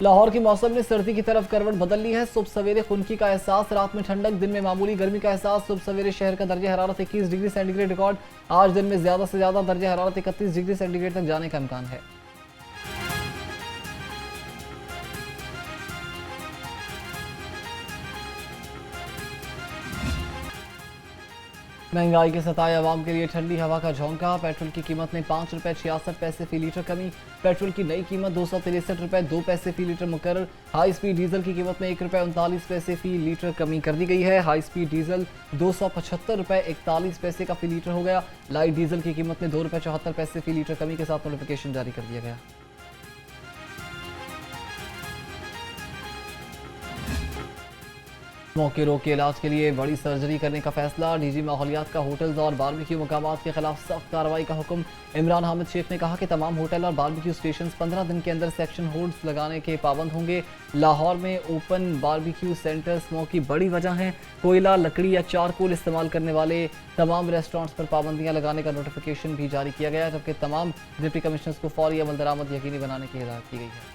लाहौर के मौसम ने सर्दी की तरफ करवट बदल ली है। सुबह सवेरे खुनकी का एहसास, रात में ठंडक, दिन में मामूली गर्मी का एहसास। सुबह सवेरे शहर का दर्जा हरारत 21 डिग्री सेंटीग्रेड रिकॉर्ड। आज दिन में ज्यादा से ज्यादा दर्जा हरारत 31 डिग्री सेंटीग्रेड तक जाने का इम्कान है। महंगाई के सताए आवाम के लिए ठंडी हवा का झोंका। पेट्रोल की कीमत में 5 रुपए 66 पैसे फी लीटर कमी। पेट्रोल की नई कीमत 263 रुपए 2 पैसे फी लीटर मुकर्रर। हाई स्पीड डीजल की कीमत में 1 रुपए 39 पैसे फी लीटर कमी कर दी गई है। हाई स्पीड डीजल 275 रुपए 41 पैसे का फी लीटर हो गया। लाइट डीजल की कीमत में 2 रुपए 74 पैसे फी लीटर कमी के साथ नोटिफिकेशन जारी कर दिया गया। मौके रोक के इलाज के लिए बड़ी सर्जरी करने का फैसला। डीजी माहौलियात का होटल्स और बारबेक्यू मकामात के खिलाफ सख्त कार्रवाई का हुक्म। इमरान हामिद शेख ने कहा कि तमाम होटल और बारबेक्यू स्टेशन 15 दिन के अंदर सेक्शन होल्ड्स लगाने के पाबंद होंगे। लाहौर में ओपन बारबेक्यू सेंटर स्मोक की बड़ी वजह है। कोयला, लकड़ी या चारकोल इस्तेमाल करने वाले तमाम रेस्टोरेंट्स पर पाबंदियां लगाने का नोटिफिकेशन भी जारी किया गया है, जबकि तमाम डिप्टी कमिश्नर्स को फौरी अमल दरामद यकीनी बनाने की हिदायत की गई है।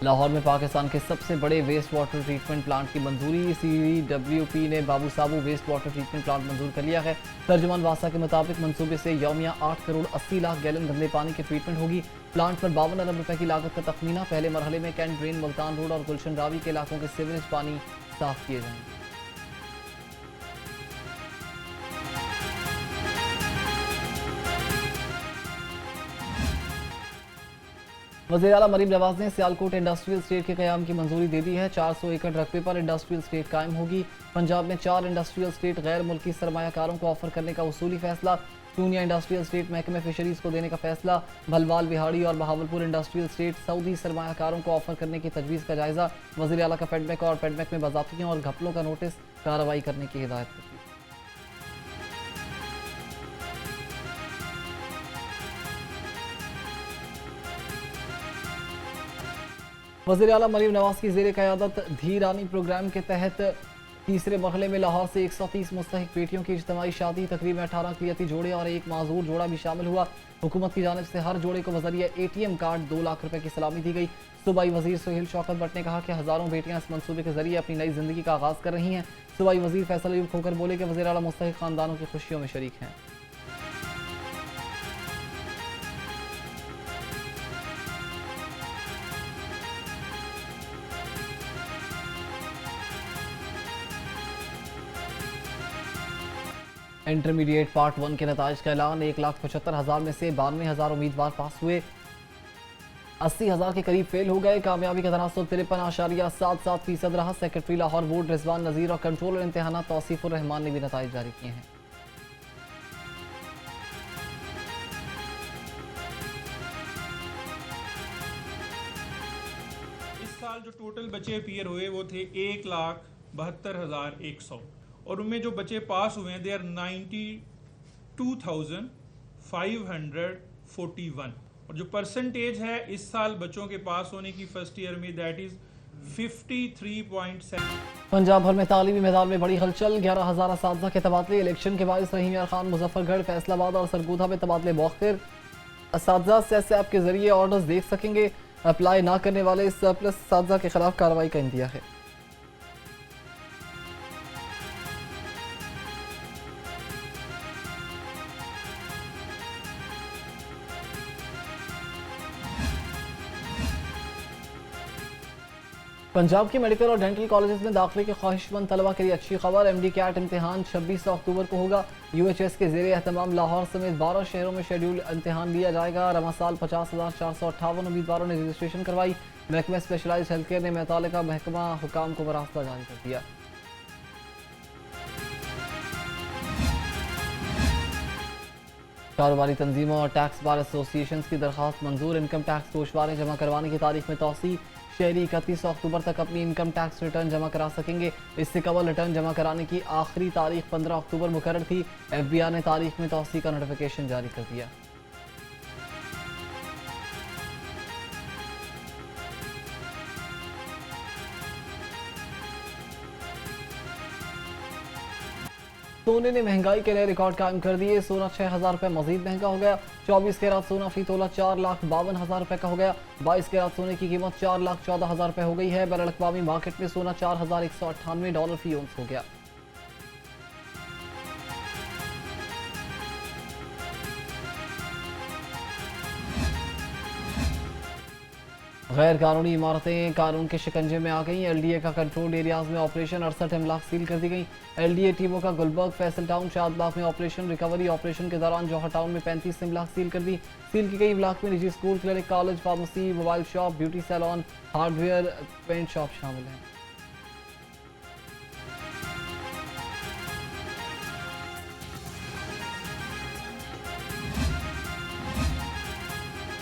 लाहौर में पाकिस्तान के सबसे बड़े वेस्ट वाटर ट्रीटमेंट प्लांट की मंजूरी। CWP ने बाबू साबू वेस्ट वाटर ट्रीटमेंट प्लांट मंजूर कर लिया है। तर्जुमान वासा के मुताबिक मंसूबे से यौमिया 8 करोड़ 80 लाख गैलन गंदे पानी की ट्रीटमेंट होगी। प्लांट पर 52 अरब रुपए की लागत का तखमीना। पहले मरहले में कैंट ड्रेन, मुल्तान रोड और गुलशन रावी के इलाकों के सीवरेज पानी साफ किए जाएंगे। वज़ीर आला मरीम नवाज ने सियालकोट इंडस्ट्रियल स्टेट के क़याम की मंजूरी दे दी है। 400 एकड़ रकबे पर इंडस्ट्रियल स्टेट कायम होगी। पंजाब में 4 इंडस्ट्रियल स्टेट गैर मुल्की सरमायाकारों को ऑफर करने का उसूली फैसला। चूनिया इंडस्ट्रियल स्टेट महकमे फिशरीज को देने का फैसला। भलवाल, बिहाड़ी और बहावलपुर इंडस्ट्रियल स्टेट सऊदी सरमायाकारों को ऑफर करने की तजवीज़ का जायजा। वज़ीर आला का फेडमैक और पेडमैक में बाज़ाब्तियों और घपलों का नोटिस कार्रवाई करने की हिदायत की। वज़ीर आला मरीम नवाज की ज़ेर क़यादत धी रानी प्रोग्राम के तहत तीसरे मरहले में लाहौर से 130 मुस्तहिक बेटियों की इज्तिमाई शादी। तकरीब में 18 अक़लियती जोड़े और एक माजूर जोड़ा भी शामिल हुआ। हुकूमत की जानिब से हर जोड़े को बज़रिया ATM कार्ड 2 लाख रुपए की सलामी दी गई। सूबाई वज़ीर सुहेल शौकत भट्ट ने कहा कि हज़ारों बेटियां इस मनसूबे के जरिए अपनी नई ज़िंदगी का आगाज़ कर रही हैं। सूबाई वज़ीर फैसल अयूब खोकर बोले कि वज़ीर आला मुस्तहिक ख़ानदानों की खुशियों में शरीक हैं। इंटरमीडिएट पार्ट 1 के नताइज का ऐलान। 1,75,000 में से 92,000 उम्मीदवार पास हुए। 80,000 के करीब फेल हो गए। कामयाबी का तनासुब 53.77% रहा। सेक्रेटरी लाहौर बोर्ड रिजवान नज़ीर और कंट्रोलर इम्तिहानात तौसीफुर रहमान ने भी नताइज जारी किए हैं। इस साल जो टोटल बच्चे अपीयर हुए वो थे 1,72,100 और उनमें जो बच्चे पास हुए हैं दे आर 92,541 और जो परसेंटेज है इस साल बच्चों के पास होने की फर्स्ट ईयर में दैट इज 53.7। पंजाब भर में तालीमी मैदान में बड़ी हलचल। 11,000 असातिज़ा के तबादले। इलेक्शन के बायस रहीम यार खान मुजफ्फरगढ़, फैसलाबाद और सरगोधा में तबादले मौखिर। असातिज़ा सेस ऐप के जरिए ऑर्डर्स देख सकेंगे। अप्लाई ना करने वाले सरप्लस असातिज़ा के खिलाफ कार्रवाई का इंदिया है। पंजाब के मेडिकल और डेंटल कॉलेजेस में दाखिले के ख्वाहिशमंद तलबा के लिए अच्छी खबर। MD कैट इम्तिहान 26 अक्टूबर को होगा। UHS के ज़ेरे एहतमाम लाहौर समेत 12 शहरों में शेड्यूल इम्तिहान लिया जाएगा। रमा साल 50,458 उम्मीदवारों ने रजिस्ट्रेशन करवाई। महकमा स्पेशलाइज्ड हेल्थ केयर ने मुतल्लिका महकमा हुकाम को मरासला जारी कर दिया। कारोबारी तंजीमों और टैक्स बार एसोसिएशन की दरख्वास्त मंजूर। इनकम टैक्स गोशवारे जमा करवाने की तारीख में तोसी। शहरी 31 अक्टूबर तक अपनी इनकम टैक्स रिटर्न जमा करा सकेंगे। इससे कबल रिटर्न जमा कराने की आखिरी तारीख 15 अक्टूबर मुकर्रर थी। FBI ने तारीख में तोसी का नोटिफिकेशन जारी कर दिया। सोने ने महंगाई के नए रिकॉर्ड कायम कर दिए। सोना 6,000 रुपये मजीद महंगा हो गया। 24 कैरात सोना फी तोला 4,52,000 रुपये का हो गया। 22 कैरात सोने की कीमत 4,14,000 रुपये हो गई है। बैनुल अक़वामी मार्केट में सोना $4,198 फी औंस हो गया। गैर कानूनी इमारतें कानून के शिकंजे में आ गई। एलडीए का कंट्रोल एरियाज में ऑपरेशन, 68 इमलाक सील कर दी गई। एलडीए टीमों का गुलबर्ग, फैसल टाउन, शादबाग में ऑपरेशन। रिकवरी ऑपरेशन के दौरान जौहर टाउन में 35 इमलाक सील कर दी। सील की गई इमलाक में निजी school, clinic, college, pharmacy, mobile shop, beauty salon, hardware, paint shop शामिल हैं।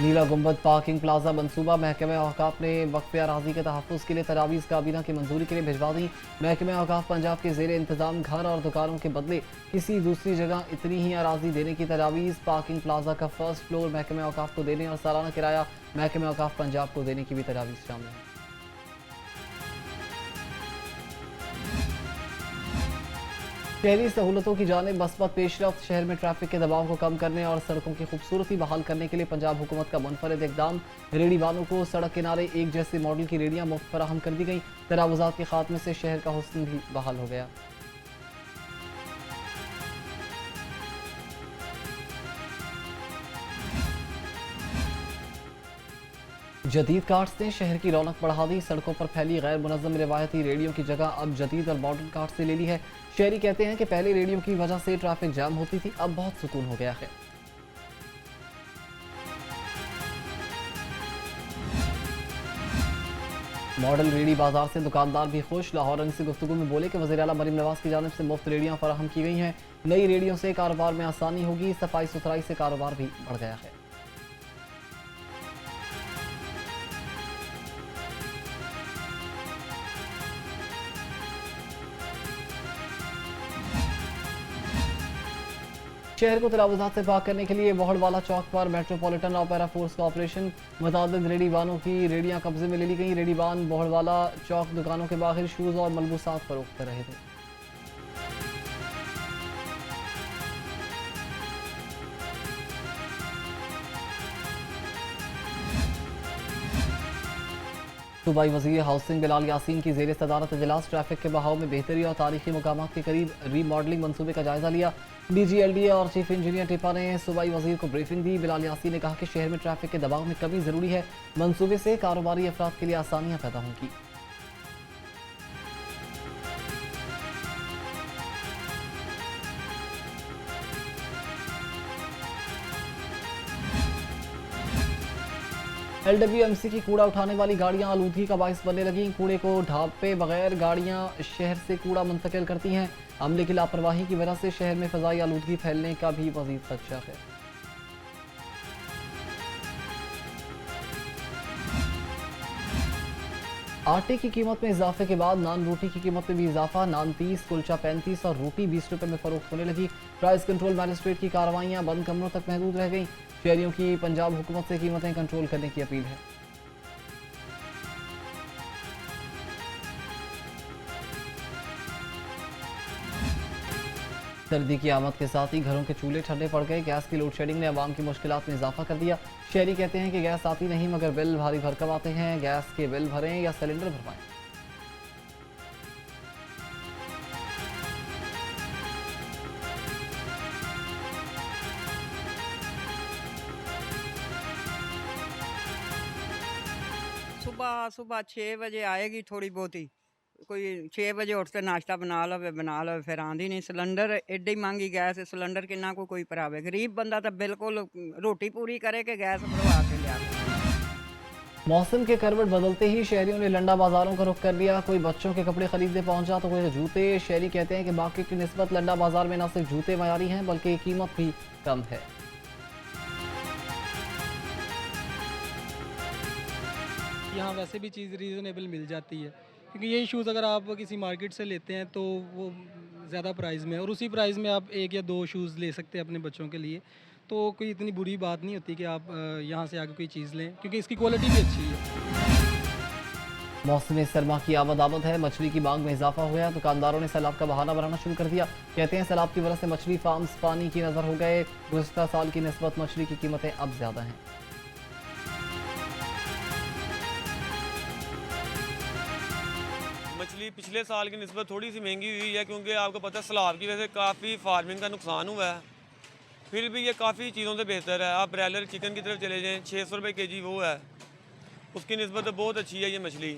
नीला गुंबद पार्किंग प्लाजा मनसूबा महकमे औकाफ ने वक्फे अराजी के तहफ़्फ़ुज़ के लिए तजावीज़ काबीना की मंजूरी के लिए भिजवा दी। महकमे औकाफ पंजाब के ज़ेर इंतज़ाम घर और दुकानों के बदले किसी दूसरी जगह इतनी ही अराजी देने की तजावीज़। पार्किंग प्लाजा का फर्स्ट फ्लोर महकमे औकाफ को देने और सालाना किराया महकमे औकाफ पंजाब को देने की भी तजावीज़ शामिल है। शहरी सहूलतों की जानिब मस्बत पेशरफ्त। शहर में ट्रैफिक के दबाव को कम करने और सड़कों की खूबसूरती बहाल करने के लिए पंजाब हुकूमत का मुनफरद इकदाम। रेहड़ी वालों को सड़क किनारे एक जैसे मॉडल की रेहड़ियाँ मुफ्त फराहम कर दी गई। तनावुज़ात के खात्मे से शहर का हुस्न भी बहाल हो गया। जदीद कार्ट्स ने शहर की रौनक बढ़ा दी। सड़कों पर फैली गैर मुनज़्ज़म रिवायती रेडियो की जगह अब जदीद और मॉडर्न कार्ट्स से ले ली है। शहरी कहते हैं कि पहले रेडियो की वजह से ट्रैफिक जाम होती थी, अब बहुत सुकून हो गया है। मॉडल रेडी बाजार से दुकानदार भी खुश। लाहौर रंग से गुफ्तगू में बोले कि वज़ीर आला मरीम नवाज की जानिब से मुफ्त रेडियाँ फराहम की गई हैं। नई रेडियो से कारोबार में आसानी होगी। सफाई सुथराई से कारोबार भी बढ़ गया है। शहर को तलावुज़ात से पाक करने के लिए बहड़वाला चौक पर मेट्रोपॉलिटन और पैरा फोर्स का ऑपरेशन। मुतअद्दिद रेडी वानों की रेडियाँ कब्जे में ले ली गई। रेडी वान बहड़वाला चौक दुकानों के बाहर शूज़ और मलबूसात फरोख्त कर रहे थे। सूबाई वज़ीर हाउसिंग बिलाल यासीन की ज़ेर सदारत इजलास। ट्रैफिक के बहाव में बेहतरी और तारीखी मकामात के करीब रीमॉडलिंग मनसूबे का जायजा लिया। DG LDA और चीफ इंजीनियर टिपा ने सूबाई वज़ीर को ब्रीफिंग दी। बिलाल यासीन ने कहा कि शहर में ट्रैफिक के दबाव में कमी ज़रूरी है। मनसूबे से कारोबारी अफराद के लिए आसानियाँ पैदा होंगी। LWMC की कूड़ा उठाने वाली गाड़ियां आलूदगी का बाइस बनने लगी। कूड़े को ढांपे बगैर गाड़ियां शहर से कूड़ा मुंतकिल करती हैं। अमले की लापरवाही की वजह से शहर में फ़ज़ाई आलूदगी फैलने का भी मज़ीद खदशा है। आटे की कीमत में इजाफे के बाद नान रोटी की कीमत में भी इजाफा। नान 30, कुलचा 35 और रोटी 20 रुपये में फरोख्त होने लगी। प्राइस कंट्रोल मैजिस्ट्रेट की कार्रवाइयां बंद कमरों तक महदूद रह गईं। शहरियों की पंजाब हुकूमत से कीमतें कंट्रोल करने की अपील है। सर्दी की आमद के साथ ही घरों के चूल्हे ठंडे पड़ गए। गैस की लोड शेडिंग ने अवाम की मुश्किलात में इजाफा कर दिया। शहरी कहते हैं कि गैस आती नहीं मगर बिल भारी भरकम आते हैं। गैस के बिल भरें या सिलेंडर भरवाएं। सुबह सुबह 6 बजे आएगी थोड़ी बहुती। कोई 6 बजे उठते नाश्ता बना लो फिर आंदी नहीं। सिलेंडर एड्डी महंगी गैस है, सिलेंडर किन्ना को कोई भरावे। गरीब बंदा तो बिल्कुल रोटी पूरी करे कि गैस भरवा के लिया। मौसम के करवट बदलते ही शहरियों ने लंडा बाजारों का रुख कर लिया। कोई बच्चों के कपड़े खरीदने पहुंचा तो कोई जूते। शहरी कहते हैं कि बाकी की निस्बत लंडा बाजार में न सिर्फ जूते मयारी हैं बल्कि कीमत भी कम है। यहाँ वैसे भी चीज़ रीज़नेबल मिल जाती है, क्योंकि ये शूज़ अगर आप किसी मार्केट से लेते हैं तो वो ज़्यादा प्राइस में है और उसी प्राइस में आप 1 या 2 शूज़ ले सकते हैं अपने बच्चों के लिए। तो कोई इतनी बुरी बात नहीं होती कि आप यहाँ से आके कोई चीज़ लें, क्योंकि इसकी क्वालिटी भी अच्छी है। मौसम सरमा की आमद है, मछली की मांग में इजाफा हुआ है। दुकानदारों ने सैलाब का बहाना बनाना शुरू कर दिया। कहते हैं सैलाब की वजह से मछली फार्म्स पानी की नजर हो गए। गुज़श्ता साल की निस्बत मछली की कीमतें अब ज्यादा हैं। मछली पिछले साल की निस्बत थोड़ी सी महंगी हुई है, क्योंकि आपको पता है सैलाब की वजह से काफ़ी फार्मिंग का नुकसान हुआ है। फिर भी ये काफ़ी चीज़ों से बेहतर है। आप ब्रॉयलर चिकन की तरफ चले जाएँ, 600 रुपये केजी वो है, उसकी निस्बत तो बहुत अच्छी है ये मछली।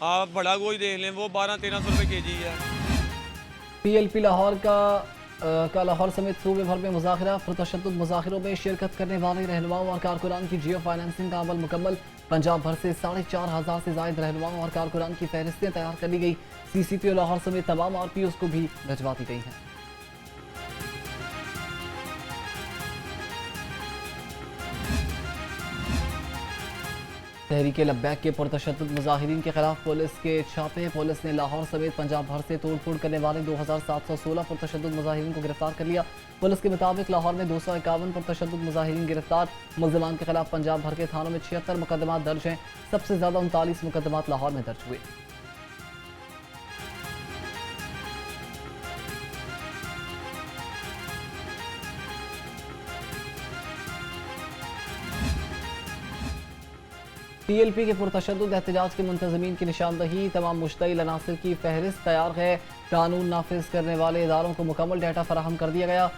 आप बड़ा गोई देख लें, वो 1200-1300 रुपये केजी है। PLP लाहौर का लाहौर समेत सूबे भर में मुज़ाहिरा। पुरतशद्दुद मुज़ाहिरों में शिरकत करने वाले रहनुमाओं और कारकुनान की जियो फाइनेंसिंग का अमल मुकम्मल। पंजाब भर से 4500 से ज़ायद रहनुमाओं और कारकुनान की फहरिस्तें तैयार कर ली गई। CCPO लाहौर समेत तमाम RPOs को भी भिजवा दी गई हैं। तहरीक लब्बैक के पुरतशद्दुद मुजाहिरीन के खिलाफ पुलिस के छापे। पुलिस ने लाहौर समेत पंजाब भर से तोड़फोड़ करने वाले 2716 पुरतशद्दुद मुजाहिरीन को गिरफ्तार कर लिया। पुलिस के मुताबिक लाहौर में 251 पुरतशद्दुद मुजाहिरीन गिरफ्तार। मुल्ज़िमान के खिलाफ पंजाब भर के थानों में 76 मुकदमात दर्ज हैं। सबसे ज़्यादा 39 मुकदमात लाहौर में दर्ज हुए। PLP के पुरतशद्दुद एहतजाज के मुंतज़मीन की निशानदही। तमाम मुश्तइल अनासिर की फहरिस्त तैयार है। कानून नाफिज करने वाले इदारों को मुकम्मल डाटा फराहम कर दिया गया।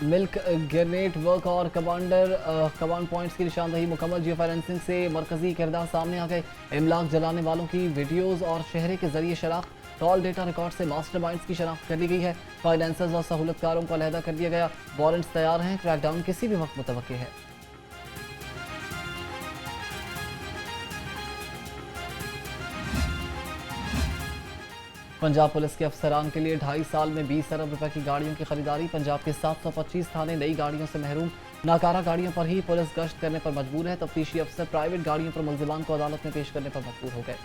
मिल्क ग्रेनेड वर्क और कमांड पॉइंट्स की निशानदही मुकम्मल। जियो फाइनेंसिंग से मरकजी किरदार सामने आ गए। इमलाक जलाने वालों की वीडियोज़ और शहरे के जरिए शनाख्त। कॉल डेटा रिकॉर्ड से मास्टरमाइंड्स की शनाख्त कर ली गई है। फाइनेंसर्स और सहूलतकारों को अलहदा कर दिया गया। वारंट्स तैयार हैं। क्रैकडाउन किसी भी वक्त मुतवक्किल है। पंजाब पुलिस के अफसरान के लिए 2.5 साल में 20 अरब रुपए की गाड़ियों की खरीदारी। पंजाब के 725 थाने नई गाड़ियों से महरूम। नाकारा गाड़ियों पर ही पुलिस गश्त करने पर मजबूर है। तफ्तीशी अफसर प्राइवेट गाड़ियों पर मुल्ज़िमान को अदालत में पेश करने पर मजबूर हो गए।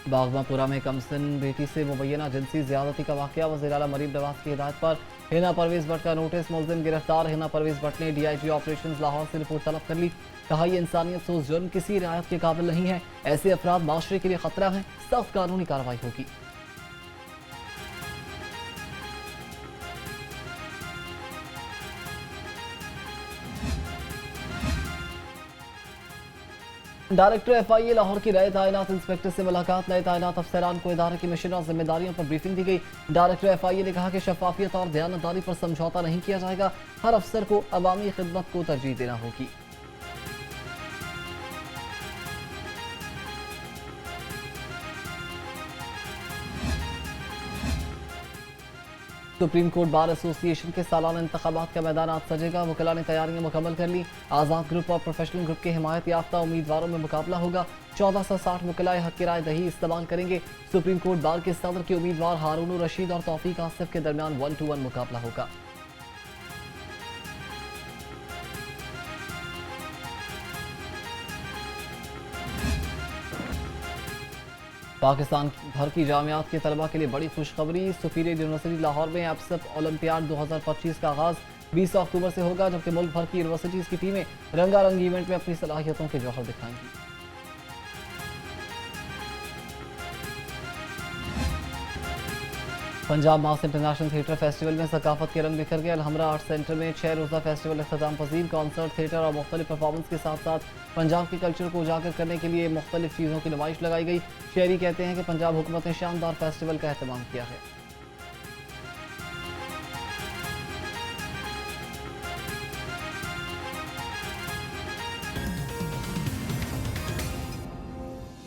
बागमापुरा में कमसिन बेटी से मुबैना जिनसी ज़्यादती का वाक़या। वज़ीर आला मरीम नवाज़ की हिदायत पर हिना परवेज़ भट्ट का नोटिस। मुल्ज़िम गिरफ्तार। हिना परवेज़ भट्ट ने DIG ऑपरेशंस लाहौर से रिपोर्ट तलब कर ली। कहा यह इंसानियत सोच जुर्म किसी रियायत के काबिल नहीं है। ऐसे अफराद माशरे के लिए खतरा हैं। सख्त कानूनी कार्रवाई होगी। डायरेक्टर FIA लाहौर की नए तैनात इंस्पेक्टर से मुलाकात। नए तैनात अफसरान को इदारे की मिशन और जिम्मेदारियों पर ब्रीफिंग दी गई। डायरेक्टर FIA ने कहा कि शफाफियत और दयानतदारी पर समझौता नहीं किया जाएगा। हर अफसर को अवामी खिदमत को तरजीह देना होगी। सुप्रीम कोर्ट बार एसोसिएशन के सालाना इंतखाबात का मैदान आज सजेगा। वकला ने तैयारियां मुकम्मल कर ली। आज़ाद ग्रुप और प्रोफेशनल ग्रुप के हिमायत याफ्ता उम्मीदवारों में मुकाबला होगा। 1460 वकलाए हक की राय दही इस्तेमाल करेंगे। सुप्रीम कोर्ट बार के सदर के उम्मीदवार हारून रशीद और तौफीक आसिफ के दरमियान 1-to-1 मुकाबला होगा। पाकिस्तान भर की जामियात के तलबा के लिए बड़ी खुशखबरी। सुपीरियर यूनिवर्सिटी लाहौर में एब्सप ओलंपियाड 2025 का आगाज 20 अक्टूबर से होगा, जबकि मुल्क भर की यूनिवर्सिटीज़ की टीमें रंगारंग इवेंट में अपनी सलाहियतों के जौहर दिखाएंगी। पंजाब मास इंटरनेशनल थिएटर फेस्टिवल में सकाफत के रंग बिखर गए। अलहमरा आर्ट सेंटर में 6 रोज़ा फेस्टिवल अख्ताम पजीर। कॉन्सर्ट, थिएटर और मुख्तलिफ परफॉर्मेंस के साथ साथ पंजाब के कल्चर को उजागर करने के लिए मुख्तलिफ चीज़ों की नुमाइश लगाई गई। शहरी कहते हैं कि पंजाब हुकूमत ने शानदार फेस्टिवल का एहतमाम किया है।